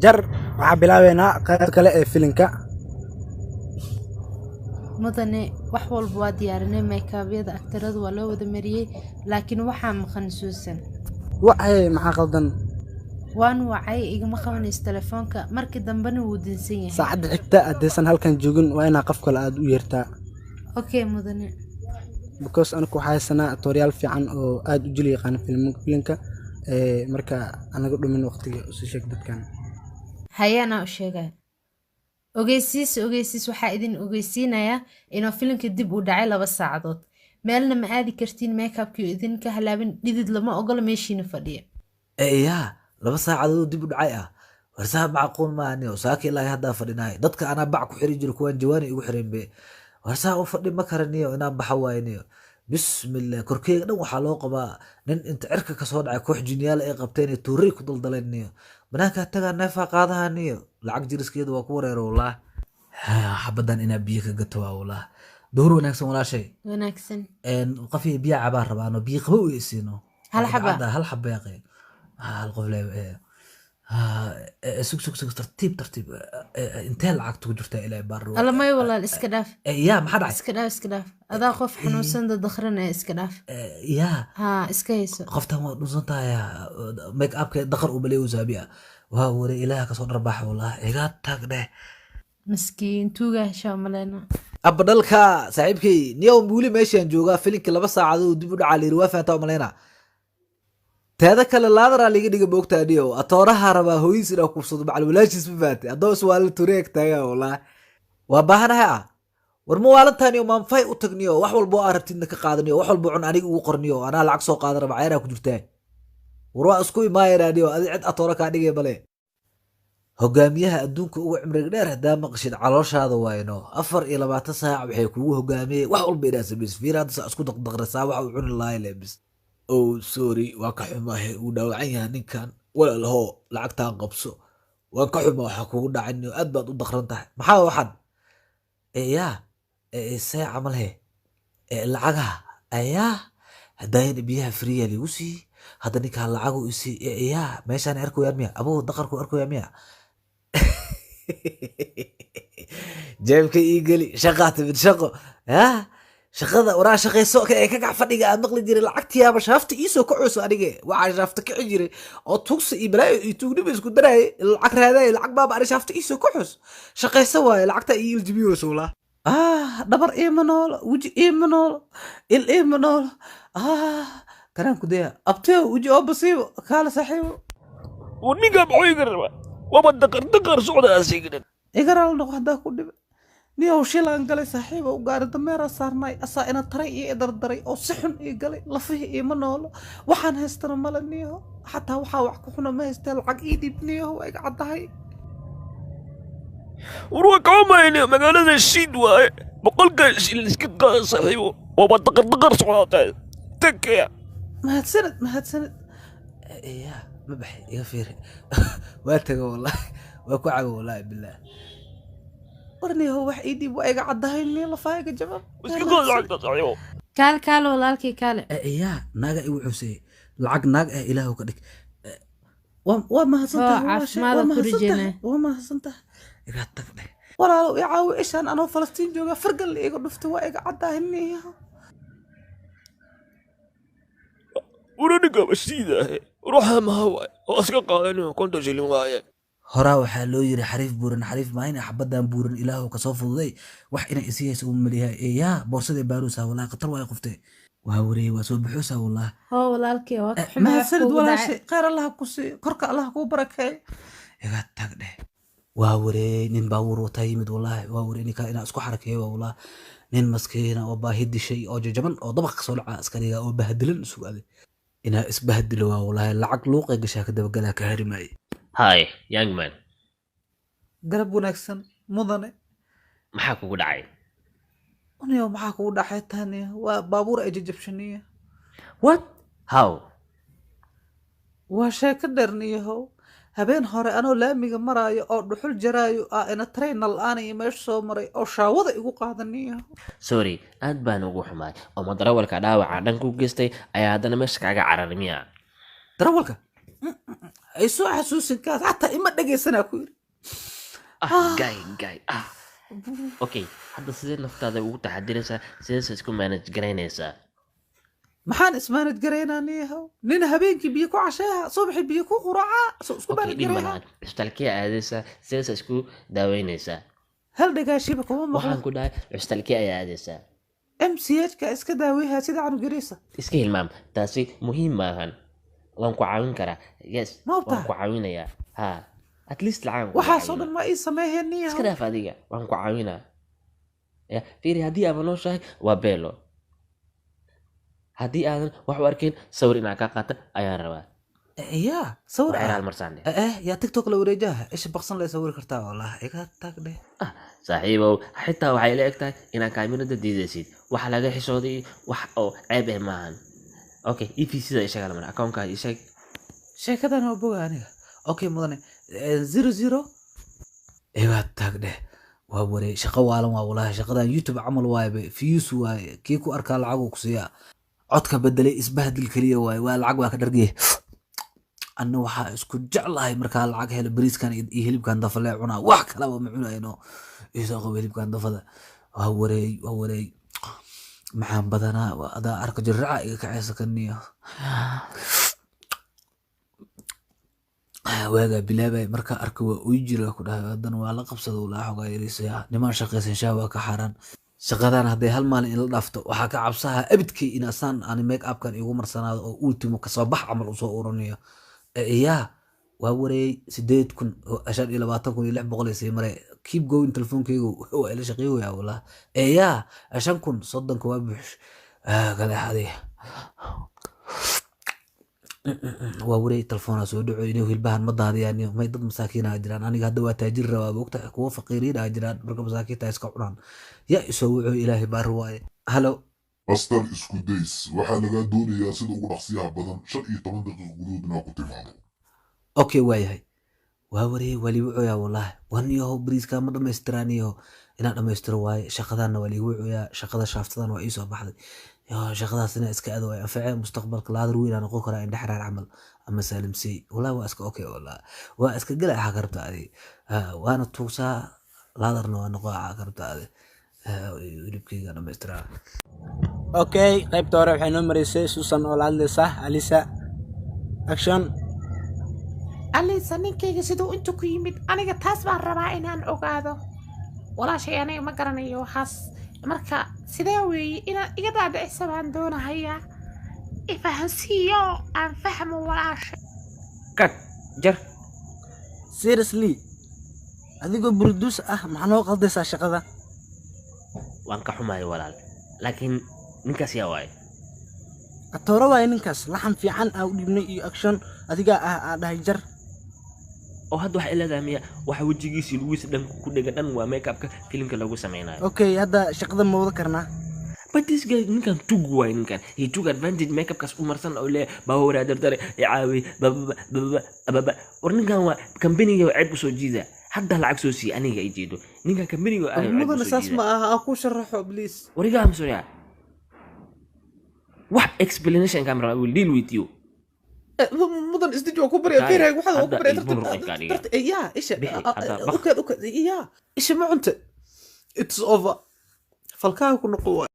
jar waxaa bilaabeynaa qayb kale ee filimka. mudane wax walba waa diyaarinay makeup-yada aktaradu waa loo wada mariyey laakiin waxaa maqan Susan. Waxay maxaa qaldan? waan wacay igama qabanayso telefoonka markii dambena wuu dinsan yahay. Saacadda xigta haddaysan halkan joogin waa inaa qof kale aad u yeertaa. Okay mudane. Because anaku waxaa haysanaa tutorial fiican oo aad u jili yaqaan filimka marka anaga dhumin waqtiga u sii sheeg dadkan. hayana u sheegay ogeysiis waxaa idin ogeysiinayaa inuu filimka dib u dhacay 2 saacadood meelna ma aadi kartiin makeup-kii idinka halaabin dhidid lama ogola meeshiina fadhiya. يا لما ساعة دي بدعاء ورسها معقول ما أني وساكي الله هذا فديناي ضدك أنا بعك حريج الكوان جواني يحرم به ورسها وفدي مكرني وأنا بحوايني بسم الله كركي نو حلاقة بقى نن أنت عرك كصاد على كوح جنيال إيه قبتين توريك ضل ضلني بناك هتجا نفق هذا نيو العق جرس كده وكورة والله حبدا إن بيك قطوا والله دورو نكسن ولا شيء ونكسن إن قفي بيع عبارة بانو بيقهو يسينو هل حبة هل حبة يا أخي القفلة سوق ترتيب انت العقد وجرتها الى بر الله ما والله الاسكداف يا ما حد اسكداف هذا خوف حنوسن دخرنا اسكداف يا ها اسكيس خفتها نوزنتها يا ميك اب دخر وبلي وزابيا وهو إله كسر رباح والله إيجاد تاقده مسكين توجه شاملنا أبدالك صاحبكي نيوم بولي ماشي نجوغا فيلنك لبس عادو دبود على روافة تاملينا هذا كلا لادرا اللي قد بوقتها ديو أطورها ربا هويس إلا كوبصد مع الولاش اسمفاتي أدو سؤال توريك تايا والله وباهنها ورموالن تانيو مانفاي وتقنيو وحول بو أربتين نكا قادنيو وحول بو عن أنيق وقرنيو أنا العكسو قادر بعيرا كجرتاي وروا اسكوي ما يراديو أدي عد أطورك أنيقي بلي هقاميها أدونك أو عمرك دير هدا مقشد علوش هذا واينو أفر إلى 20 ساعة بحيكو هقامي وحول بيراس بس في راد اسكو دقدق رسا وحول عون الله يلبس أو سوري وكحماه ودوعيها نكان ولا له لعقتها قبصو وكحماه حكو دعني أدبط ودخرنته محاو واحد يا الساعة عملها العقها يا هداين بيها فريا ليوسي هذا نك هالعقو يسي يا ماشي أنا أركو يرميها أبوه دخركو أركو يرميها جايبك يقلي شقات من شقو ها شقada waraa shaqeyso ka gac fadhiga aan maqli jiray lacagtiyaaba shaafta iisoo ka cusub aniga waxa shaafta ka jiray oo tugsi iyo balaayo iyo tuugniba isku daray lacag raaday lacag baaba ari shaafta iisoo ka cusub shaqeyso waay lacagta iyo iljibiyo soola dhabar iimanool wuji iimanool il iimanool karan ku daya abtee wuji oo basiibo kala saxiibo ونيجا بعيقر وما دقر سعودة أسيقنا igaral noq hada ku dhib niyow shilaan galay saaxiiba u gaari dameera saarnay asaa ina taray iyo dardaray oo si xun ii galay lafihii iima noolo waxaan haystana male niyo xataa waxaa wax ku xuna ma haystee lacag ii dhiib niyo waa iga caddahay وروك عمين مقالة الشيد واي بقول كاش الاسكت صاحبه وما دقر سعودة تكيا mahadsanid yaa ma baxay iga fiiri waa tago wallahi waa ku cago wallahi billah warniyo wax ii dhiib waa iga caddahay niyo lafaaga jabab اسكت صاحبه صاحبه kaal walaalkii kaale yaa naaga igu xusay lacag naag ah ilaahu ka dhig waa mahadsantahay caafimaad ku rijeenay waa mahadsantahay iga tagday walaalo ii caawi ishaan anoo Falastiin jooga fargal iga dhuftay waa iga caddahay niyo ونيجا بسيدة روحها ما هو أسكت قاعدين كنت شيلين واي horaa waxaa loo yiri xariif buuran xariif ma ina xabadan buuran ilaahu ka soo fududay wax ina isiyayso u maliyahay yaa boosada baaruusa walaa qatar way qoftay waa wareey waa soo buuxusa walaa hoo walaalkii waa mahadsanid walaashay khayr allah ku sii korka allah ku barakeey iga tagdhe waa wareey nin baawur wata yimid walaa waa wareey ninka ina isku xarakeeyo walaa nin maskiina oo baahi dishay oo jajaban oo dabaq soo dhaca askariga oo bahdilan su'aale ina isbahdilo waa walaa lacag luuqay gashaa ka daba galaa ka harimay Hi, young man. garab wanaagsan mudane Maxaa kugu dhacay? uniyo maxaa kugu dhaxay tani waa baabuur ay jajabshaniya What? How? waa sheeko dheerniyahow habeen hore anoo laamiga maraayo oo dhuxul jaraayo ina train la'aan iyo meesha soo maray oo shaawada igu qaadaniyahow Sorry, aad baan ugu xumaay. Oo madarawalka dhaawaca dhan ku geystay ayaa haddana meesha kaaga cararmiya. darawalka ay soo xasuusin kaas xataa ima dhegaysanaa ku yiri guy okay hadda sidee naftaada ugu taxadiraysaa sidees isku manage garaynaysaa maxaan ismaanad garaynaa niyahow nin habeenkii biyo ku casheeha subaxii biyo ku quraaca soo isku okay maanad dhib garaynaa malahan cisbitaalkee aadaysaa sidees isku daaweynaysaa hal dhagaashiba kuma maqlo waxaan ku dhahay cisbitaalkee ayaa aadaysaa MCH-ka iska daaweeyaa sida canugareysa iska hilmaam taasi muhiim maahan waan ku caawin karaa yes Ma ogtahay? waan ku caawinayaa ha at least lacag waxaasoo dhan ma ii sameeyeen iska niyahow dhaaf adiga waan ku caawinaa ya fiiri haddii aaba nooshahay waa beelo haddii aadan wax u arkayn sawir inaa kaa qaata ayaan rabaa yaa sawir waa ciraal marsaane yaa tiktok la wareejaha isha baqsan lay sawiri kartaa wallah iga tag dheh saaxiibow xitaa waxay la eg tahay inaa kaamirada diidaysid waxa laga xishooday wax oo ceeb eh maahan okay EPC-da ishagaa lamar akoonkaa isheeg sheekadan waa boga aniga okay mudane 00 iga tag dheh waa waree shaqo waalan waa walahi shaqadan youtube camal waaye views waaye kii ku arkaa lacag uu ku siiyaa codka bedelay isbahdil kaliya waaye waa lacag waa ka dhargay anna waxaa isku jeclahay markaa lacag helo bariiskan iyo hilibkan dafalee cunaa wax kalaba ma cunayno isoo qabo hilibkan dafada waa wareey maxaan badanaa adaa arka jirraca iga kacaysa kaniyo waagaa bilaabay markaa arka waa oy jira ku dhahay haddana waa la qabsada ulaa xogaa yariisaya nimaan shaqaysan shaa waa ka xaaraan shaqadan hadday hal maalin ila dhaafto waxaa ka cabsaha abidkay in asaan aan make upkan igu marsanaado oo ultimo kasoo bax camal usoo uranayo yaa waa wareey 8,000 sii mare keep going telefonkeygu waa ila shaqeeyoyaa wallah yaa 5,000 soddonka waa buux galeexadii waa wareey telefoonaa soo dhaco inuu hilbahan ma daadiyaan may dad masaakiina jiraan aniga hadda waa taajir rabaa bogta kuwa faqiiriin jiraan marka masaakiinta iska cunaan yaa isoo wuxuu ilaahay baar waaye halo astar isku days waxaa lagaa doonayaa sida ugu dhaqsiyaha badan 15 daqiiqo gudood inaa ku timaado okay waayahay waa wareey wali wuxuuyaa wallahi waniyaho bariiska ma dhammaystiraaniyo inaan dhammaystiro waaye shaqadaanna waa liigu wuxuuyaa shaqada shaaftadan waa ii soo baxday shaqadaasina iska ado ay anfacee mustaqbalka laadar weyn aan noqon karaa indhe xaraar camal ama saalimsey wallahi waa iska okay wallahi waa iska gala xaa karabta adi waana tuugsaa laadarna waa noqon xaa karabta adi hilibkeyga dhammaystiraa okay qaybta hore waxay noo maraysay susan oo la hadlaysa alisa action alisa ninkayga siduu intu ku yimid aniga taas baan rabaa inaan ogaado walaashay aniga ma garanayo waxaas marka sidee weeye inaad iga dhaadhicisa baan doonahayaa ifahansiiyo aan fahmo walaashay kad jar seriously adigoo produce ah maxaa noo qaldaysaa shaqada waan ka xumahay walaal laakiin ninkaas yaa waaye atooro waaye ninkaas laxan fiican aa u dhibnay iyo action adigaa ah aa dhahay jar oo hadda waxa ilaadaa miya waxa wejigiisii lugiisa dhan ku dhega dhan waa make upka filimka lagu samaynayo okay hadda shaqada ma wada karnaa but this guy ninkan tug waay ninkan he took advantage make upkaas u marsan oo lee baawaraa dardare caawi bababa war ninkan waa kambaniga ceeb usoo jiida hadda lacag soo siiya aniga ay jeedo ninkan kambaniga mudana saas ma aha aan ku sharaxo please warigaa masoya wax explanation camera will deal with you mudan isdij waa ku barya feerhay waxaad waa ku barya isha ma cunta it's over falkaaga ku noqo waay